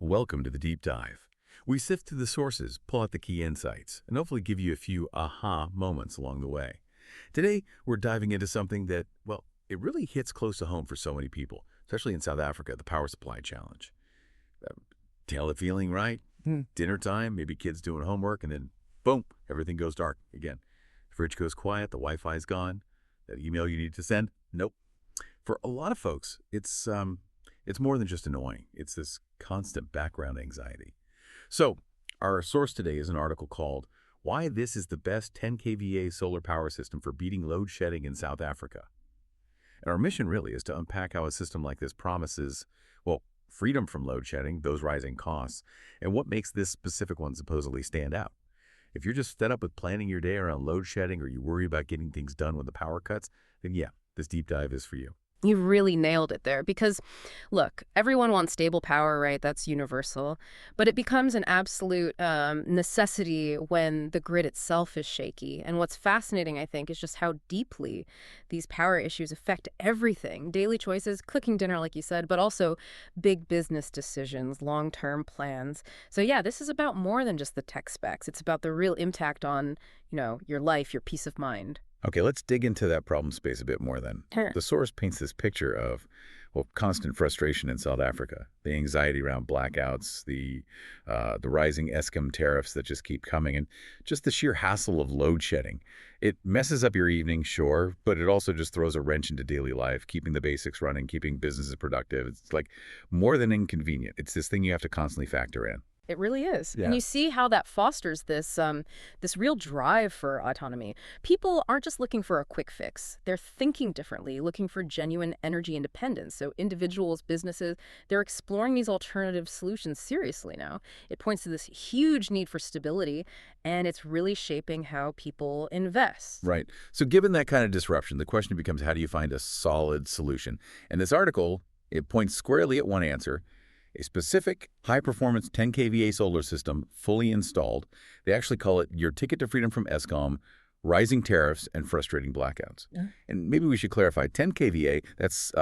Welcome to the deep dive. We sift through the sources, pull out the key insights, and hopefully give you a few aha moments along the way. Today, we're diving into something that, well, it really hits close to home for so many people, especially in South Africa, the power supply challenge. Tell the feeling, right? Dinner time, maybe kids doing homework, and then boom, everything goes dark again. Fridge goes quiet, the Wi-Fi's gone. That email you need to send? Nope. For a lot of folks, it's more than just annoying. It's this constant background anxiety. So our source today is an article called Why This is the Best 10 kVA Solar Power System for Beating Load Shedding in South Africa. And our mission really is to unpack how a system like this promises, well, freedom from load shedding, those rising costs, and what makes this specific one supposedly stand out. If you're just fed up with planning your day around load shedding or you worry about getting things done when the power cuts, then yeah, this deep dive is for you. You really nailed it there because, look, everyone wants stable power, right? That's universal. But it becomes an absolute necessity when the grid itself is shaky. And what's fascinating, I think, is just how deeply these power issues affect everything. Daily choices, cooking dinner, like you said, but also big business decisions, long-term plans. So yeah, this is about more than just the tech specs. It's about the real impact on, your life, your peace of mind. Okay, let's dig into that problem space a bit more then. Sure. The source paints this picture of, well, constant frustration in South Africa, the anxiety around blackouts, the rising Eskom tariffs that just keep coming, and just the sheer hassle of load shedding. It messes up your evening, sure, but it also just throws a wrench into daily life, keeping the basics running, keeping businesses productive. It's like more than inconvenient. It's this thing you have to constantly factor in. It really is. Yeah. And you see how that fosters this real drive for autonomy. People aren't just looking for a quick fix. They're thinking differently, looking for genuine energy independence. So individuals, businesses, they're exploring these alternative solutions seriously now. It points to this huge need for stability, and it's really shaping how people invest. Right. So given that kind of disruption, the question becomes, how do you find a solid solution? And this article, it points squarely at one answer: a specific high-performance 10 kVA solar system fully installed. They actually call it your ticket to freedom from Eskom, rising tariffs, and frustrating blackouts. Yeah. And maybe we should clarify, 10 kVA, that's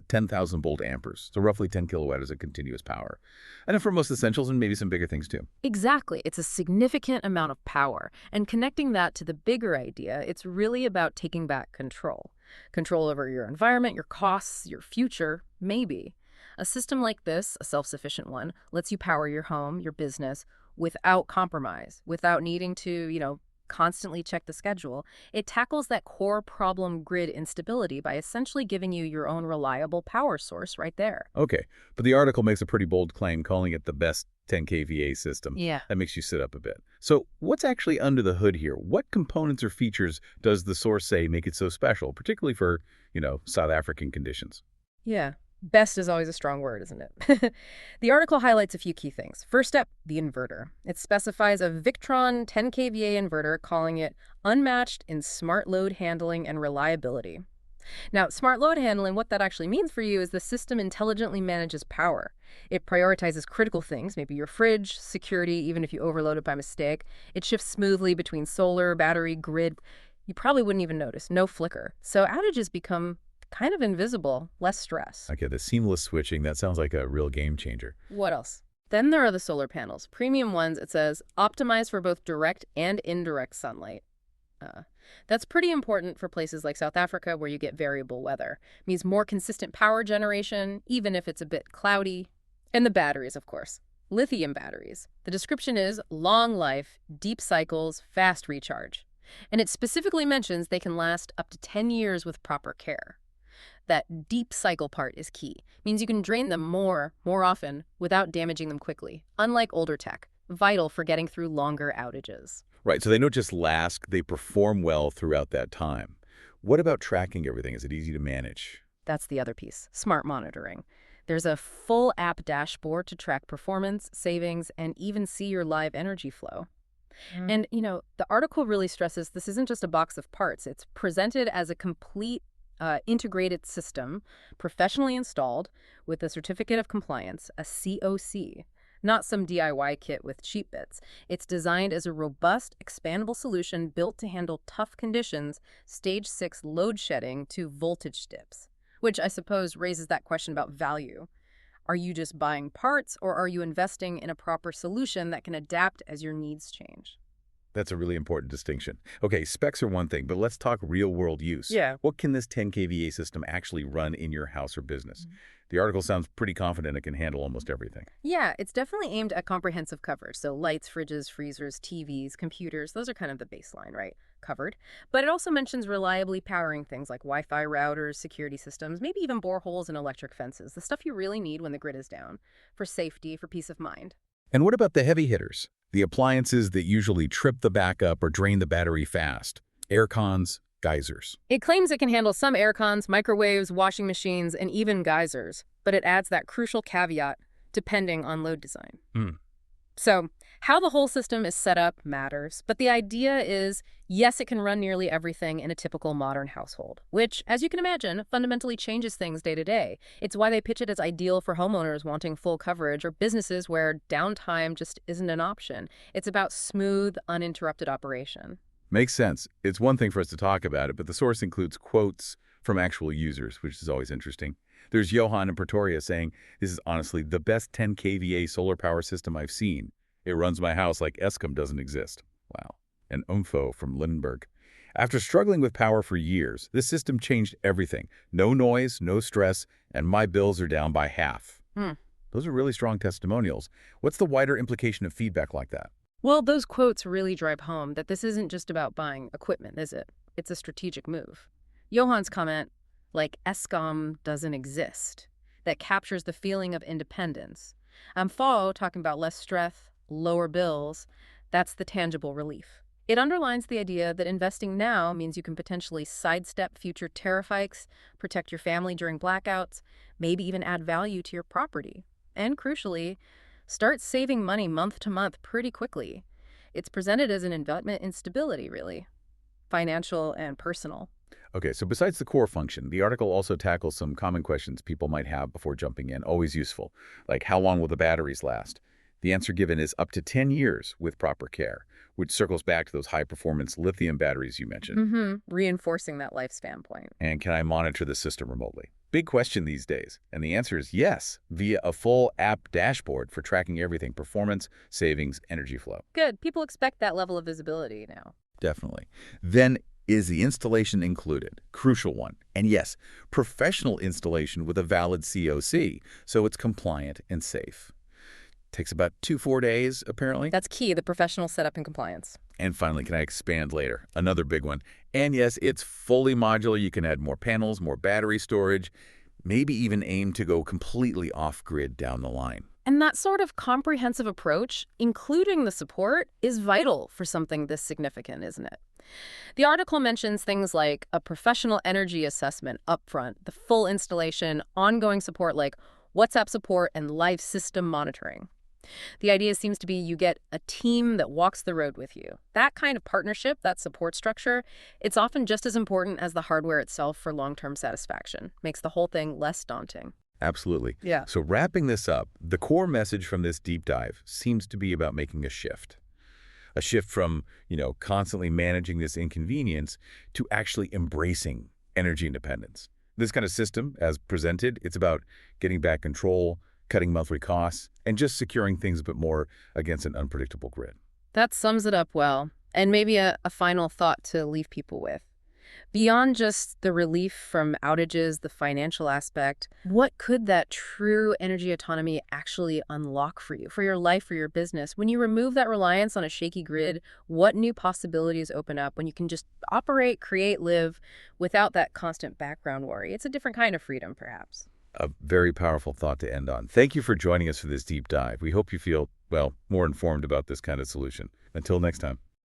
10,000 volt amperes, so roughly 10 kilowatt is a continuous power. And for most essentials and maybe some bigger things too. Exactly. It's a significant amount of power. And connecting that to the bigger idea, it's really about taking back control. Control over your environment, your costs, your future, maybe. A system like this, a self-sufficient one, lets you power your home, your business, without compromise, without needing to, constantly check the schedule. It tackles that core problem, grid instability, by essentially giving you your own reliable power source right there. Okay, but the article makes a pretty bold claim, calling it the best 10 kVA system. Yeah. That makes you sit up a bit. So what's actually under the hood here? What components or features does the source say make it so special, particularly for, South African conditions? Yeah. Best is always a strong word, isn't it? The article highlights a few key things. First up, the inverter. It specifies a Victron 10 kVA inverter, calling it unmatched in smart load handling and reliability. Now, smart load handling, what that actually means for you is the system intelligently manages power. It prioritizes critical things, maybe your fridge, security, even if you overload it by mistake. It shifts smoothly between solar, battery, grid. You probably wouldn't even notice. No flicker. So outages become kind of invisible, less stress. Okay, the seamless switching, that sounds like a real game changer. What else? Then there are the solar panels. Premium ones, it says, optimized for both direct and indirect sunlight. That's pretty important for places like South Africa where you get variable weather. It means more consistent power generation, even if it's a bit cloudy. And the batteries, of course. Lithium batteries. The description is long life, deep cycles, fast recharge. And it specifically mentions they can last up to 10 years with proper care. That deep cycle part is key. It means you can drain them more often without damaging them quickly, unlike older tech, vital for getting through longer outages. Right, so they don't just last, they perform well throughout that time. What about tracking everything? Is it easy to manage? That's the other piece, smart monitoring. There's a full app dashboard to track performance, savings, and even see your live energy flow. And, the article really stresses this isn't just a box of parts. It's presented as a complete integrated system, professionally installed with a certificate of compliance, a COC, not some DIY kit with cheap bits. It's designed as a robust, expandable solution built to handle tough conditions, stage 6 load shedding to voltage dips, which I suppose raises that question about value. Are you just buying parts, or are you investing in a proper solution that can adapt as your needs change? That's a really important distinction. Okay, specs are one thing, but let's talk real-world use. Yeah. What can this 10 kVA system actually run in your house or business? The article sounds pretty confident it can handle almost everything. Yeah, it's definitely aimed at comprehensive coverage. So lights, fridges, freezers, TVs, computers, those are kind of the baseline, right? Covered. But it also mentions reliably powering things like Wi-Fi routers, security systems, maybe even boreholes and electric fences, the stuff you really need when the grid is down, for safety, for peace of mind. And what about the heavy hitters? The appliances that usually trip the backup or drain the battery fast. Air cons, geysers. It claims it can handle some air cons, microwaves, washing machines, and even geysers, but it adds that crucial caveat, depending on load design. So, how the whole system is set up matters, but the idea is, yes, it can run nearly everything in a typical modern household, which, as you can imagine, fundamentally changes things day to day. It's why they pitch it as ideal for homeowners wanting full coverage or businesses where downtime just isn't an option. It's about smooth, uninterrupted operation. Makes sense. It's one thing for us to talk about it, but the source includes quotes from actual users, which is always interesting. There's Johan in Pretoria saying, "This is honestly the best 10 kVA solar power system I've seen. It runs my house like Eskom doesn't exist." Wow. And Umfo from Lindenberg. "After struggling with power for years, this system changed everything. No noise, no stress, and my bills are down by half." Those are really strong testimonials. What's the wider implication of feedback like that? Well, those quotes really drive home that this isn't just about buying equipment, is it? It's a strategic move. Johan's comment, like Eskom doesn't exist, that captures the feeling of independence. Fo talking about less stress, lower bills, that's the tangible relief. It underlines the idea that investing now means you can potentially sidestep future tariff hikes, protect your family during blackouts, maybe even add value to your property. And crucially, start saving money month to month pretty quickly. It's presented as an investment in stability, really, financial and personal. Okay, so besides the core function, the article also tackles some common questions people might have before jumping in, always useful, like how long will the batteries last? The answer given is up to 10 years with proper care, which circles back to those high-performance lithium batteries you mentioned. Reinforcing that lifespan point. And can I monitor the system remotely? Big question these days. And the answer is yes, via a full app dashboard for tracking everything: performance, savings, energy flow. Good. People expect that level of visibility now. Definitely. Then is the installation included? Crucial one. And yes, professional installation with a valid COC, so it's compliant and safe. Takes about 2-4 days, apparently. That's key, the professional setup and compliance. And finally, can I expand later? Another big one. And yes, it's fully modular. You can add more panels, more battery storage, maybe even aim to go completely off-grid down the line. And that sort of comprehensive approach, including the support, is vital for something this significant, isn't it? The article mentions things like a professional energy assessment upfront, the full installation, ongoing support like WhatsApp support, and live system monitoring. The idea seems to be you get a team that walks the road with you. That kind of partnership, that support structure, it's often just as important as the hardware itself for long-term satisfaction. Makes the whole thing less daunting. Absolutely. Yeah. So wrapping this up, the core message from this deep dive seems to be about making a shift. A shift from, constantly managing this inconvenience to actually embracing energy independence. This kind of system, as presented, it's about getting back control, cutting monthly costs, and just securing things a bit more against an unpredictable grid. That sums it up well. And maybe a final thought to leave people with. Beyond just the relief from outages, the financial aspect, what could that true energy autonomy actually unlock for you, for your life, for your business? When you remove that reliance on a shaky grid, what new possibilities open up when you can just operate, create, live without that constant background worry? It's a different kind of freedom, perhaps. A very powerful thought to end on. Thank you for joining us for this deep dive. We hope you feel, more informed about this kind of solution. Until next time.